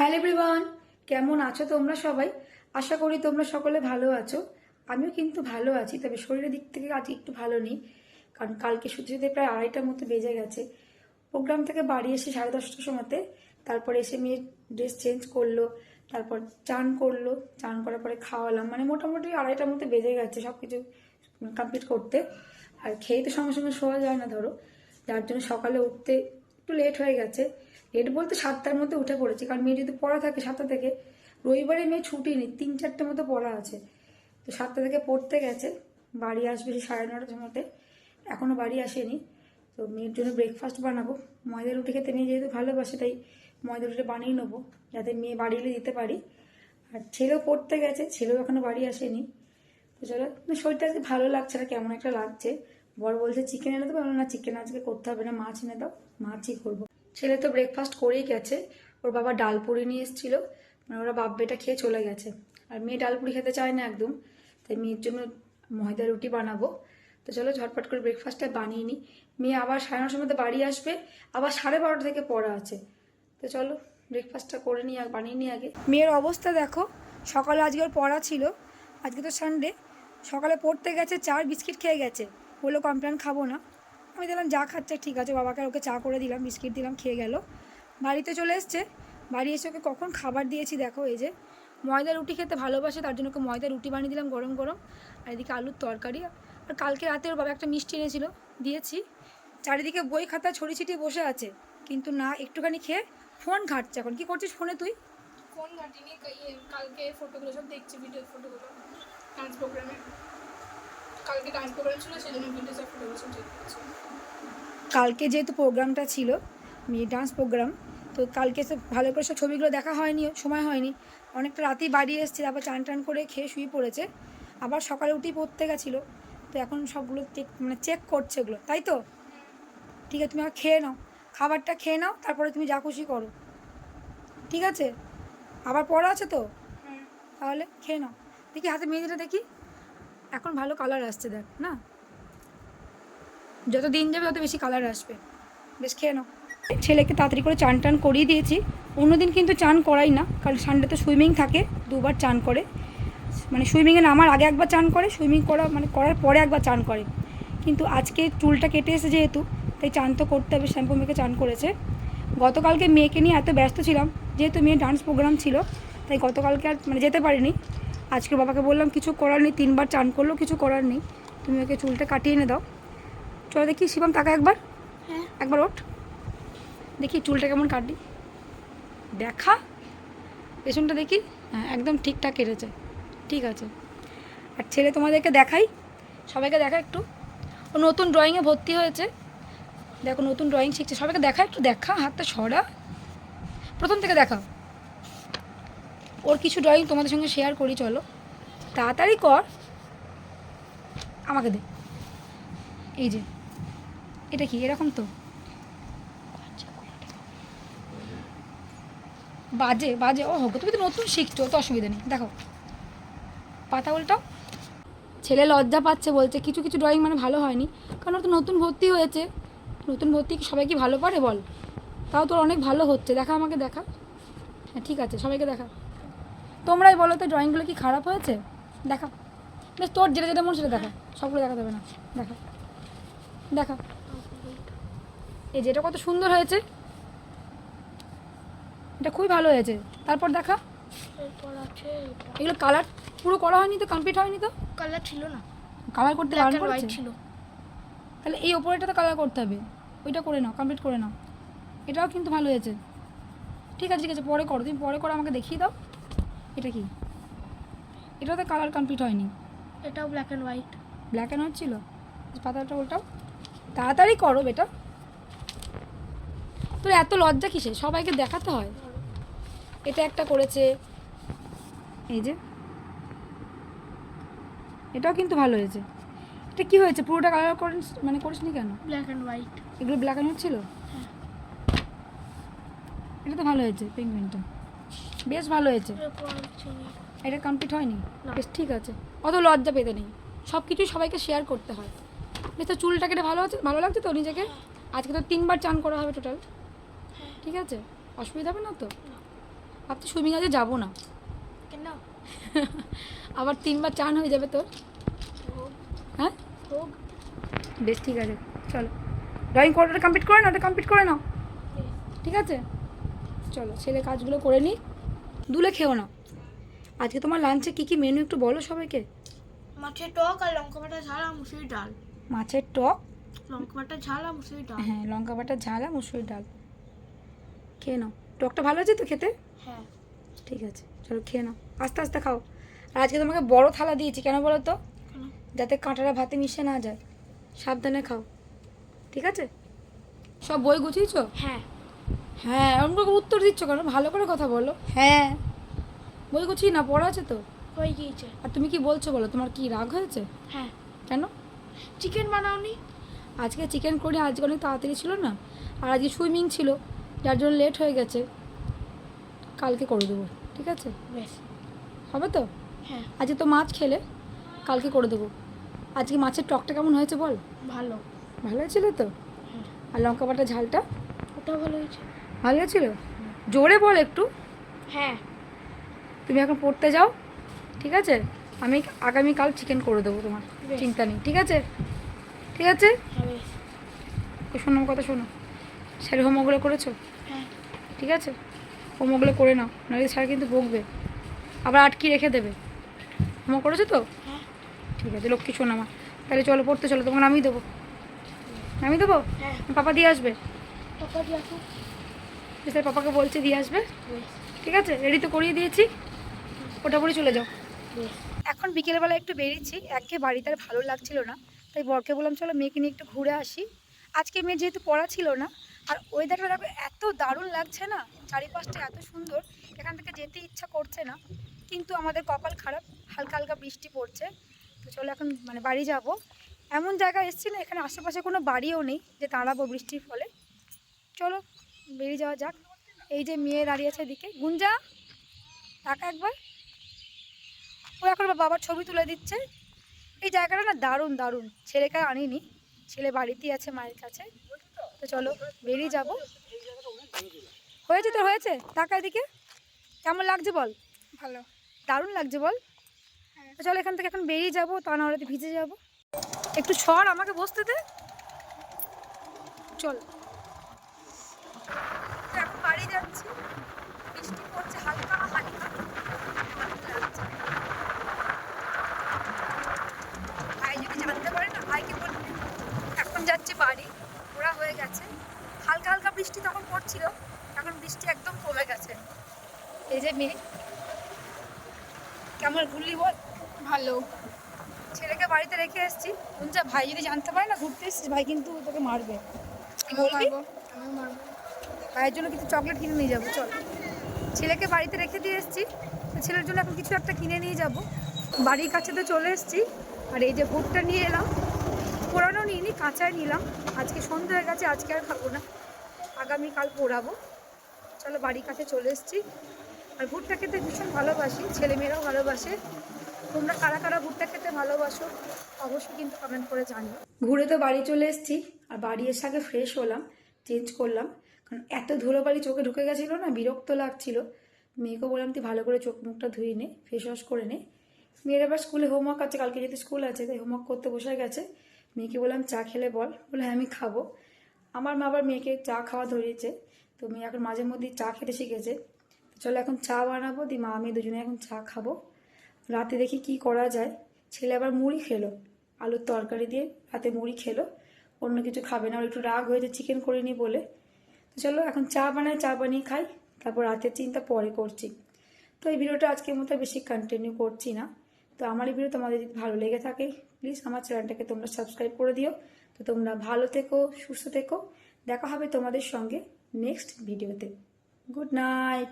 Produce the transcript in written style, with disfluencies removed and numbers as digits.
Hello everyone, কেমন আছো তোমরা সবাই? আশা করি তোমরা সকলে ভালো আছো। আমিও কিন্তু ভালো আছি, তবে শরীরের দিক থেকে আজ একটু ভালো নেই, কারণ কালকে শুতে শুতে প্রায় 2:30টার মতো বেজে গেছে। প্রোগ্রাম থেকে বাড়ি এসে 10:30টার সময়তে, তারপরে এসে মেয়ে ড্রেস চেঞ্জ করলো, তারপর চান করলো, চান করার পরে খাওয়ালাম, মানে মোটামুটি 2:30টার মতো বেজে গেছে সব কিছু কমপ্লিট করতে। আর খেয়ে তো সঙ্গে সঙ্গে শোয়া যায় না ধরো, যার জন্য সকালে উঠতে একটু লেট হয়ে গেছে। লেট বলতে 7টার মধ্যে উঠে পড়েছি, কারণ মেয়ে যদি পড়া থাকে 7টা থেকে, রবিবারে মেয়ে ছুটি নেই, 3-4টে মতো পড়া আছে, তো 7টা থেকে পড়তে গেছে। বাড়ি আসবে সেই 9:30টার মধ্যে, এখনও বাড়ি আসেনি। তো মেয়ের জন্য ব্রেকফাস্ট বানাবো। ময়দা রুটি খেতে মেয়ে যেহেতু ভালোবাসে, তাই ময়দা রুটি বানিয়ে নেবো, যাতে মেয়ে বাড়ি এলে দিতে পারি। আর ছেলেও পড়তে গেছে, ছেলেও এখনও বাড়ি আসেনি। তো চলো, শরীরটা আজকে ভালো লাগছে না, কেমন একটা লাগছে। বড় বলছে চিকেন এনে দেবো, না চিকেন আজকে করতে হবে না, মাছ এনে দাও, মাছই করবো। ছেলে তো ব্রেকফাস্ট করেই গেছে, ওর বাবা ডাল পুরি নিয়ে এসেছিলো, মানে ওরা বাপ বেটা খেয়ে চলে গেছে। আর মেয়ে ডাল পুরি খেতে চায় না একদম, তাই মেয়ের জন্য ময়দা রুটি বানাবো। তো চলো ঝটপট করে ব্রেকফাস্টটা বানিয়ে নিই। মেয়ে আবার 9:30টার মধ্যে বাড়ি আসবে, আবার 12:30 থেকে পড়া আছে। তো চলো ব্রেকফাস্টটা করে নিই, বানিয়ে নিই আগে। মেয়ের অবস্থা দেখো, সকালে আজকে ওর পড়া ছিল, আজকে তো সানডে। সকালে পড়তে গেছে, 4 বিস্কিট খেয়ে গেছে, বললো কমপ্লেন খাবো না। আমি দিলাম যা খাচ্ছে ঠিক আছে, বাবাকে ওকে চা করে দিলাম, বিস্কিট দিলাম, খেয়ে গেল। বাড়িতে চলে এসছে, বাড়ি এসে ওকে কখন খাবার দিয়েছি দেখো, এই যে ময়দা রুটি খেতে ভালোবাসে, তার জন্য ওকে ময়দা রুটি বানিয়ে দিলাম গরম গরম, আর এদিকে আলুর তরকারি। আর কালকে রাতে ওর বাবা একটা মিষ্টি এনেছিল, দিয়েছি। চারিদিকে বই খাতা ছড়ি ছিটিয়ে বসে আছে, কিন্তু না, একটুখানি খেয়ে ফোন ঘাঁটছে। এখন কি করছিস ফোনে তুই? ফোন ঘাটিনি, কালকে ফটোগুলো সব দেখছি, ভিডিও ফটোগুলো ডান্স প্রোগ্রামে। কালকে ডান্স প্রোগ্রাম ছিল, সেই জন্য ভিডিও সব ফটোগুলো সব দেখছি। কালকে যেহেতু প্রোগ্রামটা ছিল মেয়ে ডান্স প্রোগ্রাম, তো কালকে সব ভালো করে সব ছবিগুলো দেখা হয়নি, সময় হয়নি। অনেকটা রাতেই বাড়ি এসছে, আবার চান টান করে খেয়ে শুয়ে পড়েছে, আবার সকালে উঠেই পড়তে গেছিলো। তো এখন সবগুলো চেক করছে ওগুলো, তাই তো? ঠিক আছে, তুমি আবার খেয়ে নাও, খাবারটা খেয়ে নাও, তারপরে তুমি যা খুশি করো, ঠিক আছে? আবার পড়া আছে তো, তাহলে খেয়ে নাও। দেখি হাতে মেহেদিটা দেখি, এখন ভালো কালার আসছে দেখ না, যত দিন যাবে তত বেশি কালার আসবে। বেশ, খেয়ে নাও। ছেলেকে তাড়াতাড়ি করে চান টান করিয়ে দিয়েছি। অন্যদিন কিন্তু চান করাই না, কারণ সানডেতে সুইমিং থাকে, 2বার চান করে। মানে সুইমিংয়ে নামার আগে একবার চান করে, সুইমিং করার পরে একবার চান করে। কিন্তু আজকে চুলটা কেটে এসে যেহেতু, তাই চান তো করতে হবে, শ্যাম্পু মেখে চান করেছে। গতকালকে মেয়েকে নিয়ে এত ব্যস্ত ছিলাম, যেহেতু মেয়ের ডান্স প্রোগ্রাম ছিল, তাই গতকালকে আর যেতে পারিনি। আজকে বাবাকে বললাম কিছু করার নেই, 3বার চান করলো, কিছু করার নেই, তুমি ওকে চুলটা কাটিয়ে এনে দাও। চলো দেখি, শিবম টাকা একবার ওঠ, দেখি চুলটা কেমন কাটি, দেখা পেছনটা দেখি। হ্যাঁ, একদম ঠিকঠাক কেটেছে, ঠিক আছে। আর ছেলে তোমাদেরকে দেখাই, সবাইকে দেখা একটু, ও নতুন ড্রয়িংয়ে ভর্তি হয়েছে, দেখো নতুন ড্রয়িং শিখছে, সবাইকে দেখা একটু, দেখা হাতটা সরা, প্রথম থেকে দেখা। ওর কিছু ড্রয়িং তোমাদের সঙ্গে শেয়ার করি, চলো তাড়াতাড়ি কর, আমাকে দে। এই যে এটা কি এরকম তো বাজে বাজে, ও হোক, তুমি তো নতুন শিখছো, তো অসুবিধা নেই। দেখো পাতা উল্টাও। ছেলে লজ্জা পাচ্ছে, বলছে কিছু কিছু ড্রয়িং মানে ভালো হয়নি, কারণ ওর তো নতুন ভর্তি হয়েছে। নতুন ভর্তি কি সবাই কি ভালো পারে বল? তাও তোর অনেক ভালো হচ্ছে, দেখা আমাকে দেখা। হ্যাঁ ঠিক আছে, সবাইকে দেখা। তোমরাই বলো তো ড্রয়িংগুলো কি খারাপ হয়েছে? দেখা, বেশ তোর যেটা যেটা মন সেটা দেখা, সবগুলো দেখা যাবে না, দেখা দেখা। এই যে এটা কত সুন্দর হয়েছে, এটা খুবই ভালো হয়েছে। তারপর দেখা, এগুলো কালার পুরো করা হয়নি তো, কমপ্লিট হয়নি তো, কালার ছিল না, কালার করতে ব্ল্যাক বারণ এন্ড হোয়াইট করেছে। ছিল। তাহলে এই ওপরেটা তো কালার করতে হবে, ওইটা করে নাও, কমপ্লিট করে নাও। এটাও কিন্তু ভালো হয়েছে, ঠিক আছে ঠিক আছে, পরে করো, তুমি পরে করো, আমাকে দেখিয়ে দাও। এটা কি, এটাও তো কালার কমপ্লিট হয়নি, এটাও black and white. Black and white ছিল। পাতাটা উল্টাও, তাড়াতাড়ি করো বেটা, তোর এত লজ্জা কিসে, সবাইকে দেখাতে হয়। এটা একটা করেছে, এই যে এটাও কিন্তু ভালো হয়েছে। এটা কি হয়েছে, পুরোটা কালার করিস মানে করিসনি কেন? ব্ল্যাক এন্ড হোয়াইট, এগুলো ব্ল্যাক অ্যান্ড হোয়াইট ছিল। এটা তো ভালো হয়েছে, পেঙ্গুইনটা বেশ ভালো হয়েছে। এটা কমপ্লিট হয়নি, বেশ ঠিক আছে, অত লজ্জা পেতে নেই, সব কিছুই সবাইকে শেয়ার করতে হয়। বেশ, তো চুলটা কেটে ভালো আছে, ভালো লাগছে তো নিজেকে? আজকে তো 3বার চান করা হবে টোটাল, ঠিক আছে, অসুবিধা হবে না তো? ভাবছি সুইমিং আজকে যাবো না, কেন? আবার 3বার চান হয়ে যাবে তোর। হ্যাঁ হোক। বেশ ঠিক আছে, চলো ড্রয়িং কোডটা কমপ্লিট করে নাও, ওটা কমপ্লিট করে নাও, ঠিক আছে? চলো ছেলে কাজগুলো করে নিই, দুলে খেও না। আজকে তোমার লাঞ্চে কী কী মেনু একটু বলো সবাইকে। মাছের টক আর লঙ্কা বাটা ঝাল আর মুসুরির ডাল। মাছের টক, লঙ্কা বাটা ঝাল আর মুসুরির ডাল। হ্যাঁ লঙ্কা বাটা ঝাল আর মুসুরির ডাল, খেয়ে নাও। টকটা ভালো আছে তো খেতে? হ্যাঁ। ঠিক আছে চলো খেয়ে নাও, আস্তে আস্তে খাও। আর আজকে তোমাকে বড় থালা দিয়েছি, কেন বলো তো? কেন? যাতে কাঁটাটা ভাতে মিশে না যায়, সাবধানে খাও, ঠিক আছে? সব বই গুছিয়েছো? হ্যাঁ। হ্যাঁ এমন করে উত্তর দিচ্ছ কেন, ভালো করে কথা বলো। হ্যাঁ বই গুছিয়ে না, পড়া আছে তো। হয়ে গিয়েছে। আর তুমি কি বলছো বলো, তোমার কি রাগ হয়েছে? হ্যাঁ। কেন? চিকেন বানাওনি? আজকে চিকেন করি, আজকে অনেক তাড়াতাড়ি ছিল না, আর আজকে সুইমিং ছিল যার জন্য লেট হয়ে গেছে। কালকে করে দেবো, ঠিক আছে? বেশ। হবে তো? হ্যাঁ। আজকে তো মাছ খেলে, কালকে করে দেবো। আজকে মাছের টকটা কেমন হয়েছে বল? ভালো। ভালো হয়েছিল তো? হ্যাঁ। আর লঙ্কা বাটা ঝালটা ওটাও ভালো হয়েছে। ভালো হয়েছিল? জোরে বল একটু। হ্যাঁ। তুমি এখন পড়তে যাও, ঠিক আছে? আমি আগামীকাল চিকেন করে দেবো, তোমার বেশ। চিন্তা নেই, ঠিক আছে? ঠিক আছে, হ্যাঁ বেশ। শোনো আমার কথা শোনো। স্যার হোমওয়ার্কগুলো করেছো? হ্যাঁ। ঠিক আছে, হোমওয়ার্কগুলো করে নাও, নাহলে স্যার কিন্তু বকবে, আবার আটকে রেখে দেবে। হোমওয়ার্ক করেছো তো? হ্যাঁ। ঠিক আছে লক্ষ্মী শোনো আমার, তাহলে চলো পড়তে চলো, তোমাকে নামিয়ে দেবো। নামিয়ে দেবো? হ্যাঁ। পাপা দিয়ে আসবে, পাপা দিয়ে আসো। স্যার পাপাকে বলছে দিয়ে আসবে, বেশ। ঠিক আছে? রেডি তো করিয়ে দিয়েছি, ওটা পরে চলে যাও। বেশ। এখন বিকেলবেলা একটু বেরিয়েছি, একে বাড়িতে আর ভালো লাগছিল না, তাই বরকে বললাম চলো মেয়েকে নিয়ে একটু ঘুরে আসি। আজকে মেয়ে যেহেতু পড়া ছিল না, আর ওয়েদারটা দেখো এত দারুণ লাগছে না, চারিপাশটা এত সুন্দর, এখান থেকে যেতে ইচ্ছা করছে না, কিন্তু আমাদের কপাল খারাপ, হালকা হালকা বৃষ্টি পড়ছে। তো চলো এখন মানে বাড়ি যাব। এমন জায়গায় এসেছি না, এখানে আশেপাশে কোনো বাড়িও নেই যে দাঁড়াবো বৃষ্টির ফলে। চলো বেরিয়ে যাওয়া যাক। এই যে মেয়ে দাঁড়িয়ে আছে এদিকে, গুঞ্জা টাকা একবার, ও এখন বাবার ছবি তুলে দিচ্ছে। এই জায়গাটা না দারুণ দারুণ, ছেলেকে আনিনি, ছেলে বাড়িতেই আছে মায়ের কাছে। তো চলো বেরিয়ে যাব। হয়েছে তো হয়েছে, টাকা এদিকে, কেমন লাগছে বল? ভালো। দারুণ লাগছে বল? হ্যাঁ। তো চলো এখান থেকে এখন বেরিয়ে যাবো, তা না হলে তো ভিজে যাবো। একটু সর আমাকে বসতে দে, চল। তো এখন বাড়ি যাচ্ছি, বৃষ্টি পড়ছে হালকা হালকা, ভালো লাগছে। ভাই যদি জানতে পারে না, ভাইকে বলবে এখন যাচ্ছে বাড়ি, ওরা হয়ে গেছে। হালকা হালকা বৃষ্টি তখন পড়ছিল, এখন বৃষ্টি একদম কমে গেছে। এই যে মেয়ে, কেমন ঘুরলি বল? ভালো। ছেলেকে বাড়িতে রেখে এসেছি, যা ভাই যদি জানতে পারে না ঘুরতে এসেছিস, ভাই কিন্তু তোকে মারবে। কি বলবি? আমিও মারবো। ভাইয়ের জন্য কিছু চকলেট কিনে নিয়ে যাবো, চল। ছেলেকে বাড়িতে রেখে দিয়ে এসেছি, তো ছেলের জন্য এখন কিছু একটা কিনে নিয়ে যাব। বাড়ির কাছে তো চলে এসেছি, আর এই যে ভুট্টা নিয়ে এলাম, পোড়ানো নিইনি, কাঁচাই নিলাম। আজকে সন্ধ্যা হয়ে গেছে, আজকে আর খাবো না, আগামীকাল পোড়াবো। চলো বাড়ির কাছে চলে এসেছি। আর ভুট্টা খেতে ভীষণ ভালোবাসি, ছেলেমেয়েরাও ভালোবাসে। তোমরা কারা কারা ভুট্টা খেতে ভালোবাসো অবশ্যই কিন্তু কমেন্ট করে জানিও। ঘুরে তো বাড়ি চলে এসেছি, আর বাড়ি এসে আগে ফ্রেশ হলাম, চেঞ্জ করলাম, কারণ এত ধুলোবালি চোখে ঢুকে গেছিলো না, বিরক্ত লাগছিল। মেয়েকে বললাম তুই ভালো করে চোখ মুখটা ধুয়ে নে, ফেস ওয়াশ করে নে। মেয়ের আবার স্কুলে হোমওয়ার্ক আছে, কালকে যেহেতু স্কুল আছে তাই হোমওয়ার্ক করতে বসে গেছে। মেয়েকে বললাম চা খেলে বল, বলে হ্যাঁ আমি খাবো। আমার মা আবার মেয়েকে চা খাওয়া ধরিয়েছে, তো মেয়ে এখন মাঝে মধ্যেই চা খেতে শিখেছে। চলো এখন চা বানাবো, দি মা আমি দুজনে এখন চা খাবো। রাতে দেখি কি করা যায়। ছেলে আবার মুড়ি খেলো, আলুর তরকারি দিয়ে রাতে মুড়ি খেলো, অন্য কিছু খাবে না, আর একটু রাগ হয়েছে চিকেন করিনি বলে। তো চলো এখন চা বানাই, চা বানিয়ে খাই, তারপর রাতের চিন্তা পরে করছি। তো এই ভিডিওটা আজকের মতো বেশি কন্টিনিউ করছি না। তো আমার এই ভিডিও তোমাদের যদি ভালো লেগে থাকে প্লিজ আমার চ্যানেলটাকে তোমরা সাবস্ক্রাইব করে দিও। তো তোমরা ভালো থেকো, সুস্থ থেকো, দেখা হবে তোমাদের সঙ্গে নেক্সট ভিডিওতে। Good night.